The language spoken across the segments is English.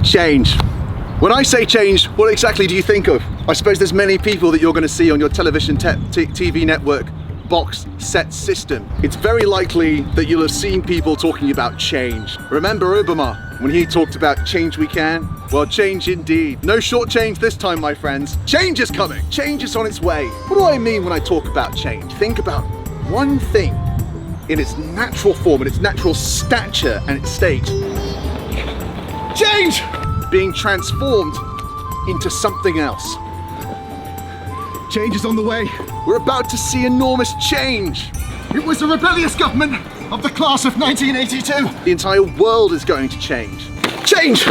Change. When I say change, what exactly do you think of? I suppose there's many people that you're going to see on your television TV network box set system. It's very likely that you'll have seen people talking about change. Remember Obama, when he talked about change we can? Well, change indeed. No short change this time, my friends. Change is coming. Change is on its way. What do I mean when I talk about change? Think about one thing in its natural form, in its natural stature and its state. Change! Being transformed into something else. Change is on the way. We're about to see enormous change. It was the rebellious government of the class of 1982. The entire world is going to change. Change!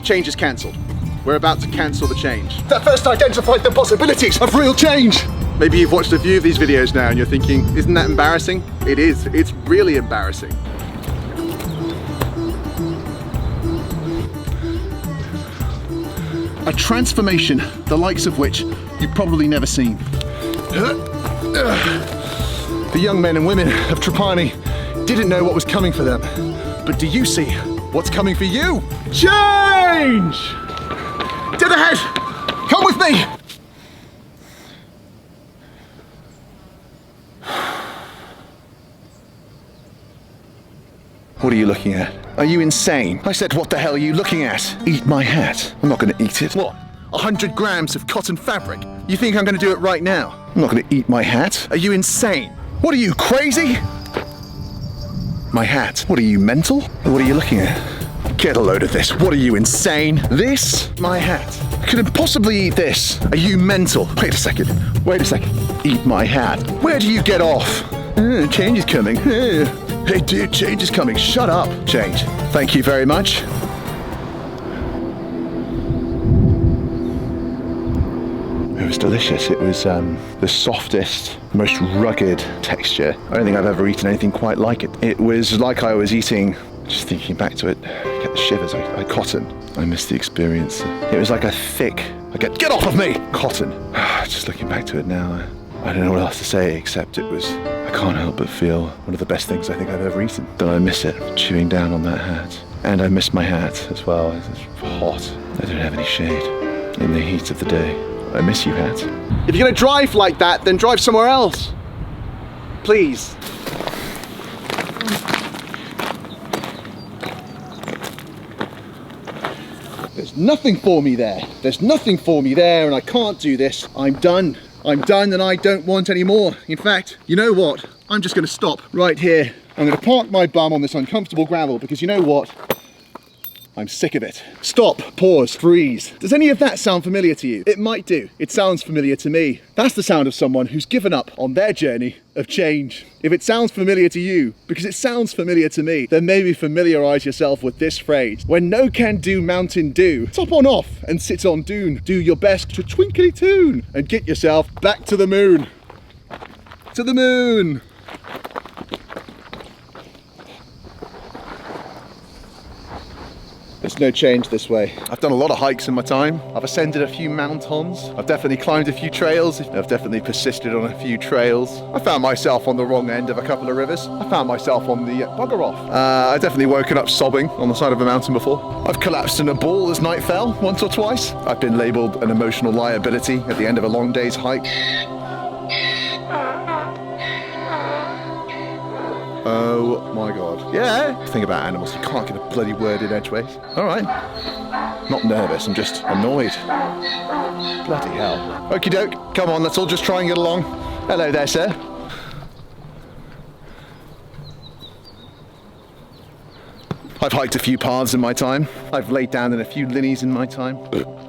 Change is cancelled. We're about to cancel the change. That first identified the possibilities of real change. Maybe you've watched a few of these videos now and you're thinking, isn't that embarrassing? It is. It's really embarrassing. A transformation, the likes of which you've probably never seen. The young men and women of Trapani didn't know what was coming for them. But do you see what's coming for you? Change! To the head! Come with me! What are you looking at? Are you insane? I said, what the hell are you looking at? Eat my hat. I'm not gonna eat it. What? 100 grams of cotton fabric? You think I'm gonna do it right now? I'm not gonna eat my hat. Are you insane? What are you, crazy? My hat. What are you, mental? What are you looking at? Get a load of this. What are you, insane? This? My hat. I couldn't possibly eat this. Are you mental? Wait a second. Wait a second. Eat my hat. Where do you get off? Change is coming. Hey dude, change is coming. Shut up. Change. Thank you very much. It was delicious. It was the softest, most rugged texture. I don't think I've ever eaten anything quite like it. It was like I was eating, just thinking back to it, I get the shivers. I cotton. I miss the experience. It was like a thick, get off of me! Cotton. Just looking back to it now, I don't know what else to say except it was, I can't help but feel one of the best things I think I've ever eaten. That I miss it, chewing down on that hat. And I miss my hat as well. It's hot. I don't have any shade in the heat of the day. I miss you, hat. If you're gonna drive like that, then drive somewhere else. Please. There's nothing for me there. There's nothing for me there, and I can't do this. I'm done. I'm done and I don't want any more. In fact, you know what? I'm just gonna stop right here. I'm gonna park my bum on this uncomfortable gravel because you know what? I'm sick of it. Stop, pause, freeze. Does any of that sound familiar to you? It might do. It sounds familiar to me. That's the sound of someone who's given up on their journey of change. If it sounds familiar to you, because it sounds familiar to me, then maybe familiarize yourself with this phrase. When no can do mountain do, top on off and sit on dune. Do your best to twinkly tune and get yourself back to the moon. To the moon. There's no change this way. I've done a lot of hikes in my time. I've ascended a few mountains. I've definitely climbed a few trails. I've definitely persisted on a few trails. I found myself on the wrong end of a couple of rivers. I found myself on the bugger off. I've definitely woken up sobbing on the side of a mountain before. I've collapsed in a ball as night fell once or twice. I've been labelled an emotional liability at the end of a long day's hike. Oh my god. Yeah, thing about animals, you can't get a bloody word in edgeways. Alright. Not nervous, I'm just annoyed. Bloody hell. Okie doke, come on, let's all just try and get along. Hello there, sir. I've hiked a few paths in my time. I've laid down in a few linnies in my time.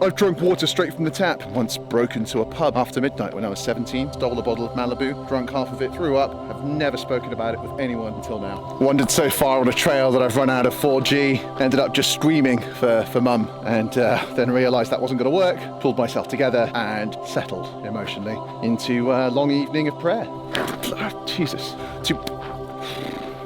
I've drunk water straight from the tap. Once broke into a pub after midnight when I was 17, stole a bottle of Malibu, drunk half of it, threw up. I've never spoken about it with anyone until now. Wandered so far on a trail that I've run out of 4G. Ended up just screaming for mum, and then realised that wasn't going to work. Pulled myself together and settled emotionally into a long evening of prayer. Jesus.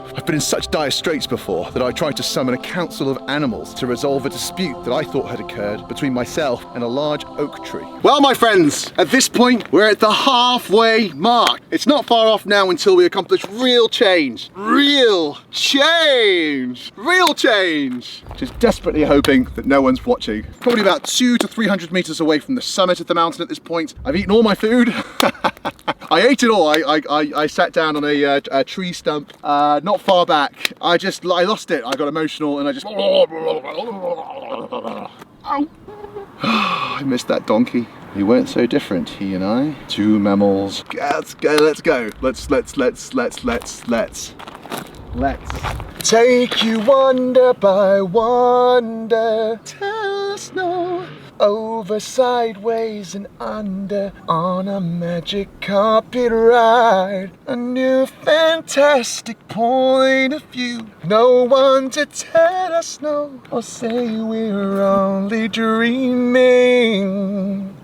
myself. I've been in such dire straits before that I tried to summon a council of animals to resolve a dispute that I thought had occurred between myself and a large oak tree. Well, my friends, at this point, we're at the halfway mark. It's not far off now until we accomplish real change. Real change! Real change! Just desperately hoping that no one's watching. Probably about 200 to 300 meters away from the summit of the mountain at this point. I've eaten all my food. I ate it all. I sat down on a tree stump not far back. I lost it. I got emotional and I just... Ow. I missed that donkey. We weren't so different, he and I. Two mammals. Let's go, let's go. Let's take you wonder by wonder. Tell us no. Over, sideways and under on a magic carpet ride. A new fantastic point of view. No one to tell us no or say we're only dreaming.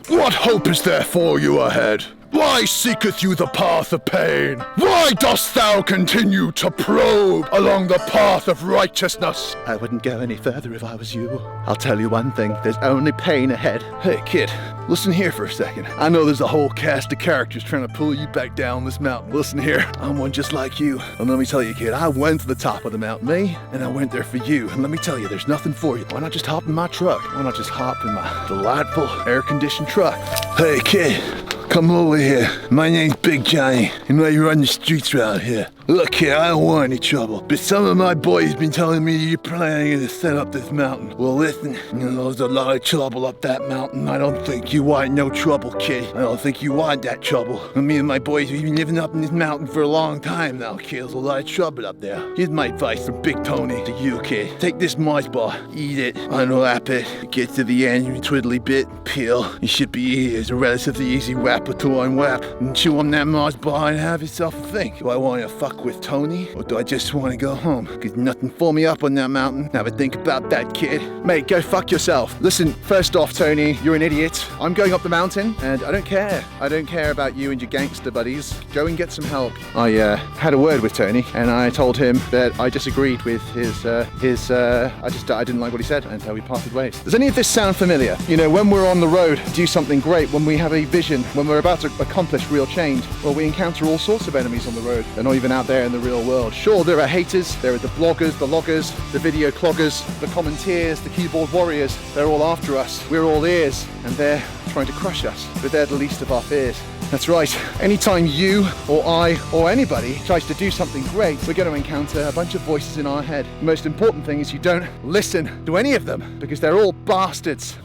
What hope is there for you ahead? Why seeketh you the path of pain? Why dost thou continue to probe along the path of righteousness? I wouldn't go any further if I was you. I'll tell you one thing, there's only pain ahead. Hey kid, listen here for a second. I know there's a whole cast of characters trying to pull you back down this mountain. Listen here, I'm one just like you. And let me tell you kid, I went to the top of the mountain, me, and I went there for you. And let me tell you, there's nothing for you. Why not just hop in my truck? Why not just hop in my delightful air-conditioned truck? Hey kid, come over here. My name's Big Johnny, and I run the streets around here. Look here, I don't want any trouble, but some of my boys been telling me you're planning to set up this mountain. Well, listen, you know, there's a lot of trouble up that mountain. I don't think you want no trouble, kid. I don't think you want that trouble. Me and my boys, we've been living up in this mountain for a long time now, kid. There's a lot of trouble up there. Here's my advice from Big Tony to you, kid. Take this Mars bar, eat it, unwrap it, get to the end, you twiddly bit, peel. It should be easy. It's a relatively easy wrapper to unwrap, and chew on that Mars bar and have yourself a think. Do I want to fuck with Tony, or do I just want to go home? Because nothing for me up on that mountain. Have a think about that, kid. Mate, go fuck yourself. Listen, first off, Tony, you're an idiot. I'm going up the mountain, and I don't care. I don't care about you and your gangster buddies. Go and get some help. I had a word with Tony, and I told him that I disagreed with I didn't like what he said, and so we parted ways. Does any of this sound familiar? You know, when we're on the road, do something great, when we have a vision, when we're about to accomplish real change, well, we encounter all sorts of enemies on the road. They're not even out there in the real world. Sure, there are haters, there are the bloggers, the loggers, the video cloggers, the commenteers, the keyboard warriors. They're all after us. We're all ears, and they're trying to crush us, but they're the least of our fears. That's right. Anytime you or I or anybody tries to do something great, we're going to encounter a bunch of voices in our head. The most important thing is you don't listen to any of them, because they're all bastards.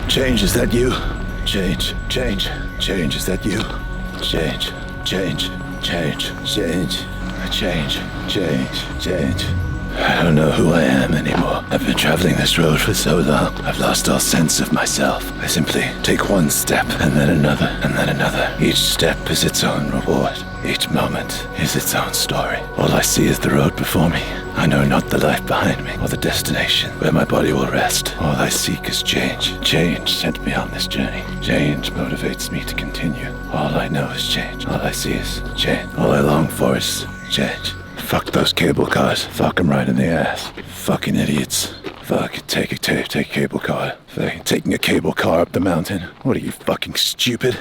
Change, is that you? Change, is that you? Change. I don't know who I am anymore. I've been traveling this road for so long, I've lost all sense of myself. I simply take one step, and then another, and then another. Each step is its own reward. Each moment is its own story. All I see is the road before me. I know not the life behind me, or the destination where my body will rest. All I seek is change. Change sent me on this journey. Change motivates me to continue. All I know is change. All I see is change. All I long for is change. Fuck those cable cars. Fuck them right in the ass. Fucking idiots. Fuck, take a cable car. Fucking taking a cable car up the mountain. What are you, fucking stupid?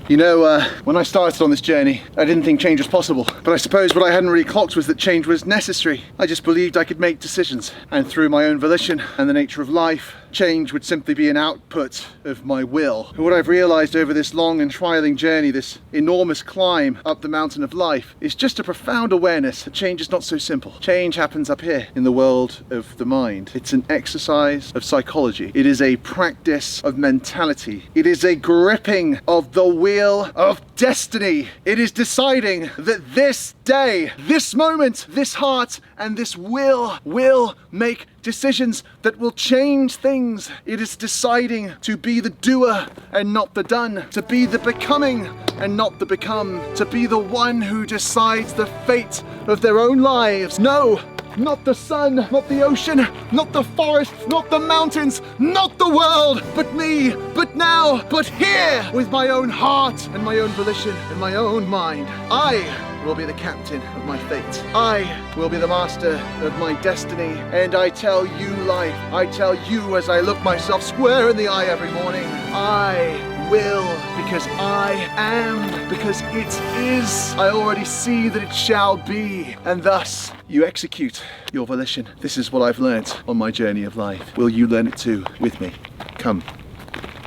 You know, when I started on this journey, I didn't think change was possible. But I suppose what I hadn't really clocked was that change was necessary. I just believed I could make decisions. And through my own volition and the nature of life, change would simply be an output of my will. And what I've realized over this long and trialing journey, this enormous climb up the mountain of life, is just a profound awareness that change is not so simple. Change happens up here in the world of the mind. It's an exercise of psychology. It is a practice of mentality. It is a gripping of the wheel of destiny. It is deciding that this day, this moment, this heart, and this will make decisions that will change things. It is deciding to be the doer and not the done, to be the becoming and not the become, to be the one who decides the fate of their own lives. No, not the sun, not the ocean, not the forest, not the mountains, not the world, but me, but now, but here, with my own heart and my own volition and my own mind. I will be the captain of my fate. I will be the master of my destiny. And I tell you, life, I tell you as I look myself square in the eye every morning, I will, because I am, because it is. I already see that it shall be. And thus, you execute your volition. This is what I've learnt on my journey of life. Will you learn it too with me? Come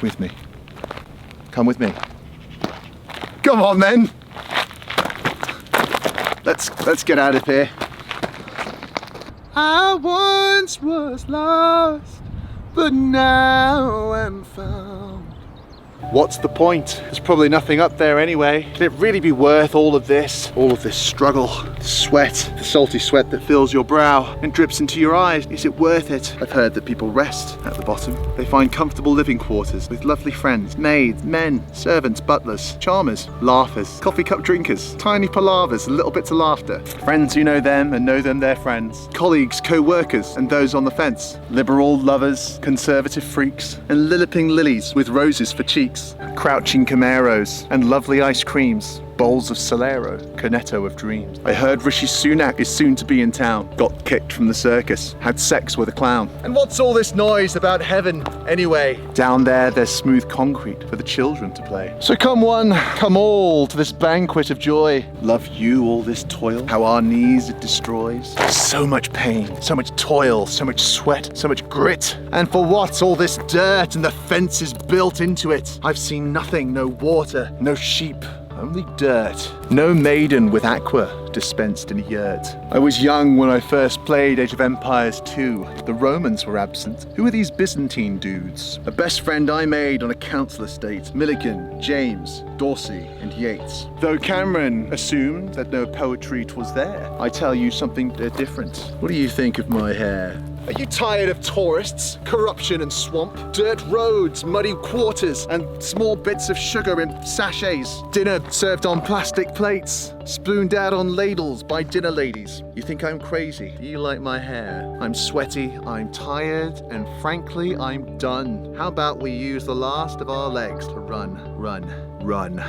with me. Come with me. Come on then. Let's get out of here. I once was lost, but now I'm found. What's the point? There's probably nothing up there anyway. Can it really be worth all of this struggle, the sweat, the salty sweat that fills your brow and drips into your eyes? Is it worth it? I've heard that people rest at the bottom. They find comfortable living quarters with lovely friends, maids, men, servants, butlers, charmers, laughers, coffee cup drinkers, tiny palavers, and little bits of laughter. Friends who know them and know them their friends. Colleagues, co-workers, and those on the fence. Liberal lovers, conservative freaks, and lilliping lilies with roses for cheeks. Crouching Camaros and lovely ice creams, bowls of Solero, cornetto of dreams. I heard Rishi Sunak is soon to be in town, got kicked from the circus, had sex with a clown. And what's all this noise about heaven anyway? Down there's smooth concrete for the children to play. So come one, come all to this banquet of joy. Love you all this toil, how our knees it destroys. So much pain, so much toil, so much sweat, so much grit. And for what's all this dirt and the fences built into it? I've seen nothing, no water, no sheep, only dirt. No maiden with aqua dispensed in a yurt. I was young when I first played Age of Empires 2. The Romans were absent. Who are these Byzantine dudes? A best friend I made on a council estate. Milligan, James, Dorsey, and Yates. Though Cameron assumed that no poetry 'twas there, I tell you something different. What do you think of my hair? Are you tired of tourists, corruption and swamp, dirt roads, muddy quarters, and small bits of sugar in sachets? Dinner served on plastic plates, spooned out on ladles by dinner ladies. You think I'm crazy? Do you like my hair? I'm sweaty, I'm tired, and frankly, I'm done. How about we use the last of our legs to run, run, run?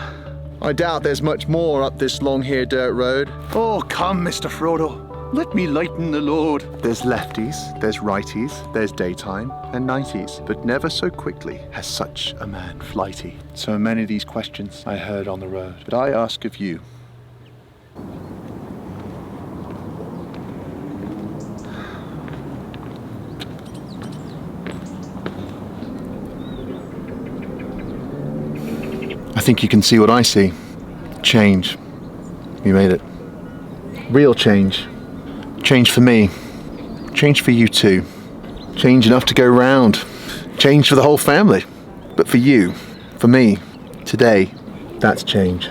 I doubt there's much more up this long here dirt road. Oh, come, Mr. Frodo. Let me lighten the load. There's lefties, there's righties, there's daytime and nighties, but never so quickly has such a man flighty. So many of these questions I heard on the road, but I ask of you. I think you can see what I see. Change. You made it. Real change. Change for me. Change for you too. Change enough to go round. Change for the whole family. But for you, for me, today, that's change.